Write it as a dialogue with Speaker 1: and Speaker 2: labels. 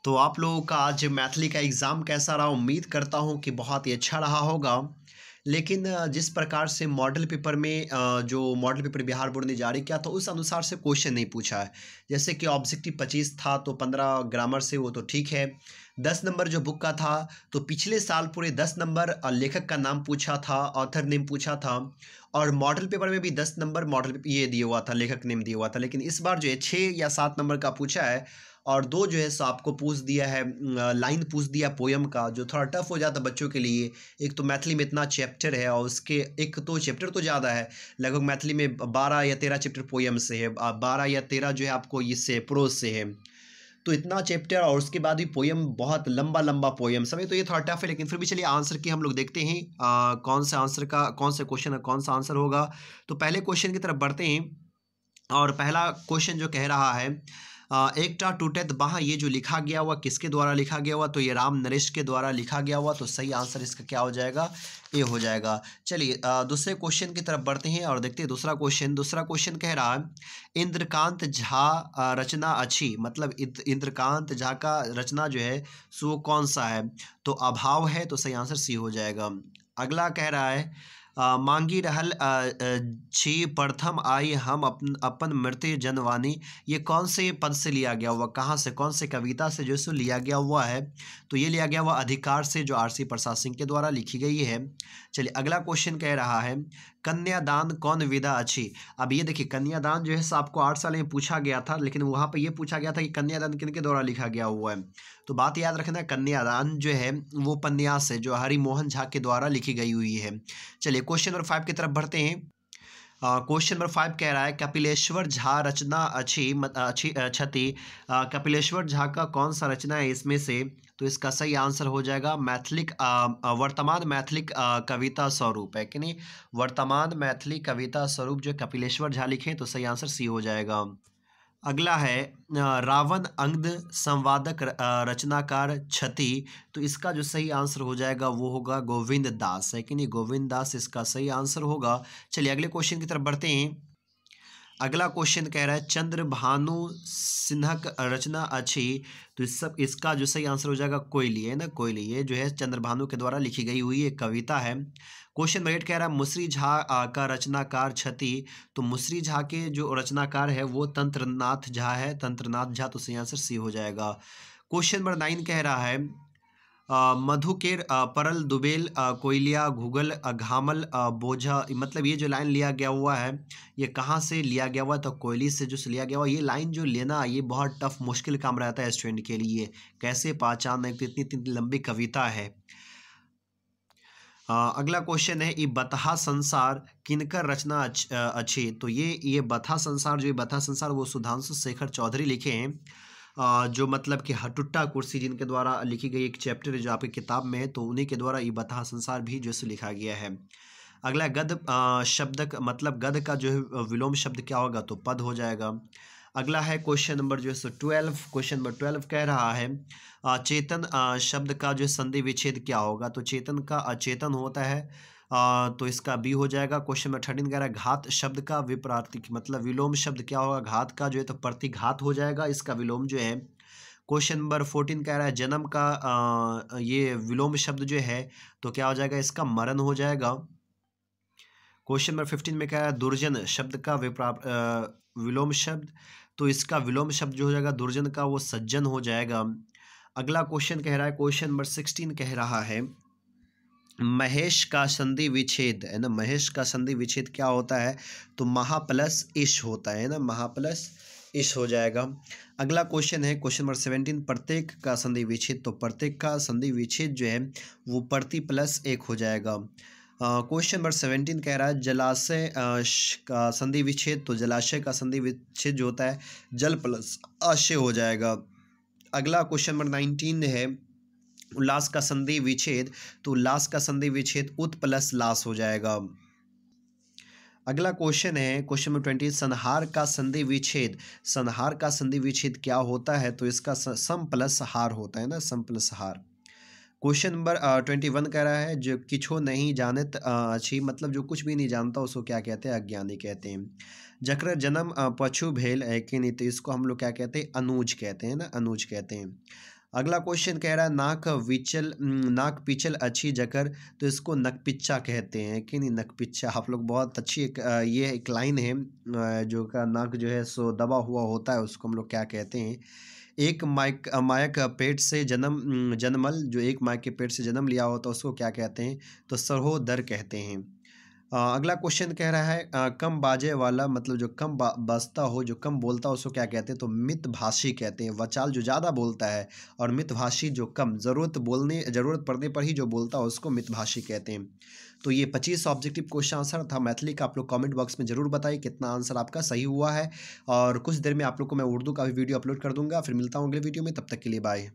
Speaker 1: तो आप लोगों का आज मैथिली का एग्ज़ाम कैसा रहा? उम्मीद करता हूँ कि बहुत ही अच्छा रहा होगा। लेकिन जिस प्रकार से मॉडल पेपर में जो मॉडल पेपर बिहार बोर्ड ने जारी किया था, उस अनुसार से क्वेश्चन नहीं पूछा है। जैसे कि ऑब्जेक्टिव 25 था, तो 15 ग्रामर से, वो तो ठीक है। 10 नंबर जो बुक का था, तो पिछले साल पूरे 10 नंबर लेखक का नाम पूछा था, ऑथर नेम पूछा था। और मॉडल पेपर में भी 10 नंबर मॉडल ये दिया हुआ था, लेखक नेम दिया हुआ था। लेकिन इस बार जो है 6 या 7 नंबर का पूछा है, और 2 जो है सो आपको पूछ दिया है, लाइन पूछ दिया पोयम का, जो थोड़ा टफ हो जाता है बच्चों के लिए। एक तो मैथिली में इतना चैप्टर है, और उसके एक तो चैप्टर तो ज़्यादा है, लगभग मैथिली में 12 या 13 चैप्टर पोयम से है, 12 या 13 जो है आपको इससे प्रोज से है। तो इतना चैप्टर, और उसके बाद भी पोयम, बहुत लंबा लंबा पोयम सब है, तो ये थोड़ा टफ है। लेकिन फिर भी चलिए आंसर की हम लोग देखते हैं, कौन से आंसर का, कौन से क्वेश्चन का कौन सा आंसर होगा। तो पहले क्वेश्चन की तरफ बढ़ते हैं, और पहला क्वेश्चन जो कह रहा है, एकटा टूटत बाँह, ये जो लिखा गया हुआ किसके द्वारा लिखा गया हुआ? तो ये राम नरेश के द्वारा लिखा गया हुआ। तो सही आंसर इसका क्या हो जाएगा? ए हो जाएगा। चलिए दूसरे क्वेश्चन की तरफ बढ़ते हैं और देखते हैं दूसरा क्वेश्चन। दूसरा क्वेश्चन कह रहा है, इंद्रकांत झा रचना अच्छी, मतलब इंद्रकांत झा का रचना जो है सो वो कौन सा है? तो अभाव है, तो सही आंसर सी हो जाएगा। अगला कह रहा है, मांगी रहल छी प्रथम आई हम अपन मृत्यु जनवानी, ये कौन से पद से लिया गया हुआ, कहाँ से, कौन से कविता से जो सो लिया गया हुआ है? तो ये लिया गया हुआ अधिकार से, जो आर सी प्रसाद सिंह के द्वारा लिखी गई है। चलिए अगला क्वेश्चन कह रहा है, कन्यादान कौन विधा अच्छी। अब ये देखिए, कन्यादान जो है सो आपको 8 साल में पूछा गया था, लेकिन वहाँ पर ये पूछा गया था कि कन्यादान किनके द्वारा लिखा गया हुआ है। तो बात याद रखना, कन्यादान जो है वो उपन्यास है जो हरिमोहन झा के द्वारा लिखी गई हुई है। चलिए क्वेश्चन नंबर 5 की तरफ बढ़ते हैं। क्वेश्चन नंबर 5 कह रहा है, कपिलेश्वर झा रचना अच्छी क्षति, कपिलेश्वर झा का कौन सा रचना है इसमें से? तो इसका सही आंसर हो जाएगा मैथिलिक, वर्तमान मैथिलिक कविता स्वरूप है कि नहीं, वर्तमान मैथिली कविता स्वरूप जो कपिलेश्वर झा लिखे, तो सही आंसर सी हो जाएगा। अगला है, रावण अंगद संवादक रचनाकार क्षति, तो इसका जो सही आंसर हो जाएगा वो होगा गोविंद दास, है कि नहीं, गोविंद दास इसका सही आंसर होगा। चलिए अगले क्वेश्चन की तरफ बढ़ते हैं। अगला क्वेश्चन कह रहा है, चंद्र भानु सिन्हक रचना अच्छी, तो इसका जो सही आंसर हो जाएगा कोयली, है ना, कोयली, ये जो है चंद्र भानु के द्वारा लिखी गई हुई एक कविता है। क्वेश्चन नंबर 8 कह रहा है, मुसरी झा का रचनाकार क्षति, तो मुसरी झा के जो रचनाकार है वो तंत्रनाथ झा है, तंत्रनाथ झा, तो सही आंसर सी हो जाएगा। क्वेश्चन नंबर 9 कह रहा है, मधुकेर परल दुबेल कोयलिया घुगल घामल बोझा, मतलब ये जो लाइन लिया गया हुआ है ये कहाँ से लिया गया हुआ है? तो कोयली से जो लिया गया हुआ, ये लाइन जो लेना ये बहुत टफ मुश्किल काम रहता है स्टूडेंट के लिए, कैसे पहचानना, एक तो इतनी इतनी लंबी कविता है। अगला क्वेश्चन है, ये बतहा संसार किनकर रचना अच्छी, तो ये बथा संसार, जो ये बथा संसार वो सुधांशु शेखर चौधरी लिखे हैं, जो मतलब कि हटुट्टा कुर्सी जिनके द्वारा लिखी गई एक चैप्टर है जो आपकी किताब में है, तो उन्हीं के द्वारा ये बतहा संसार भी जो है लिखा गया है। अगला गद शब्द मतलब गद का जो है विलोम शब्द क्या होगा? तो पद हो जाएगा। अगला है क्वेश्चन नंबर जो है सो 12, क्वेश्चन नंबर 12 कह रहा है, चेतन शब्द का जो संधि विच्छेद क्या होगा? तो चेतन का अचेतन होता है, तो इसका बी हो जाएगा। क्वेश्चन नंबर 13 कह रहा है, घात शब्द का विपरीत मतलब विलोम शब्द क्या होगा? घात का जो है तो प्रतिघात हो जाएगा, इसका विलोम जो है। क्वेश्चन नंबर 14 कह रहा है, जन्म का ये विलोम शब्द जो है तो क्या हो जाएगा? इसका मरण हो जाएगा। क्वेश्चन नंबर 15 में कह रहा है, दुर्जन शब्द का विलोम शब्द, तो इसका विलोम शब्द जो हो जाएगा दुर्जन का वो सज्जन हो जाएगा। अगला क्वेश्चन कह रहा है, क्वेश्चन नंबर 16 कह रहा है, महेश का संधि विच्छेद, है ना, महेश का संधि विच्छेद क्या होता है? तो महा प्लस इश होता है ना, महा प्लस इश हो जाएगा। अगला क्वेश्चन है क्वेश्चन नंबर 17, प्रत्येक का संधि विच्छेद, तो प्रत्येक का संधि विच्छेद जो है वो प्रति प्लस एक हो जाएगा। क्वेश्चन नंबर 17 कह रहा है, जलाशय का संधि विच्छेद, तो जलाशय का संधि विच्छेद जो होता है जल प्लस आशय हो जाएगा। अगला क्वेश्चन नंबर 19 है, उल्लास का संधि विच्छेद, तो उल्लास का संधि विच्छेद उत प्लस लास हो जाएगा। अगला क्वेश्चन है क्वेश्चन नंबर 20, संहार का संधि विच्छेद, संहार का संधि विच्छेद क्या होता है? तो इसका सम प्लस हार होता है ना, सम प्लस हार। क्वेश्चन नंबर 21 कह रहा है, जो किछो नहीं जानत अच्छी, मतलब जो कुछ भी नहीं जानता उसको क्या कहते हैं? अज्ञानी कहते हैं। जकर जन्म पशु भेल है कि नहीं, तो इसको हम लोग क्या कहते हैं? अनूज कहते हैं ना, अनूज कहते हैं। अगला क्वेश्चन कह रहा है नाक पिचल अच्छी जकर, तो इसको नकपिच्चा कहते हैं कि नहीं? नकपिच्चा आप लोग बहुत अच्छी ये एक लाइन है, जो का नाक जो है सो दबा हुआ होता है उसको हम लोग क्या कहते हैं? एक मायक पेट से जन्मल, जो एक मायके के पेट से जन्म लिया होता है उसको क्या कहते हैं? तो सहोदर कहते हैं। अगला क्वेश्चन कह रहा है कम बाजे वाला, मतलब जो कम बजता हो, जो कम बोलता हो उसको क्या कहते हैं? तो मितभाषी कहते हैं। वचाल जो ज़्यादा बोलता है और मितभाषी जो कम ज़रूरत पड़ने पर ही जो बोलता हो उसको मितभाषी कहते हैं। तो ये 25 ऑब्जेक्टिव क्वेश्चन आंसर था मैथिली का। आप लोग कमेंट बॉक्स में ज़रूर बताइए कितना आंसर आपका सही हुआ है, और कुछ देर में आप लोग को मैं उर्दू का भी वीडियो अपलोड कर दूंगा। फिर मिलता हूँ अगले वीडियो में, तब तक के लिए बाय।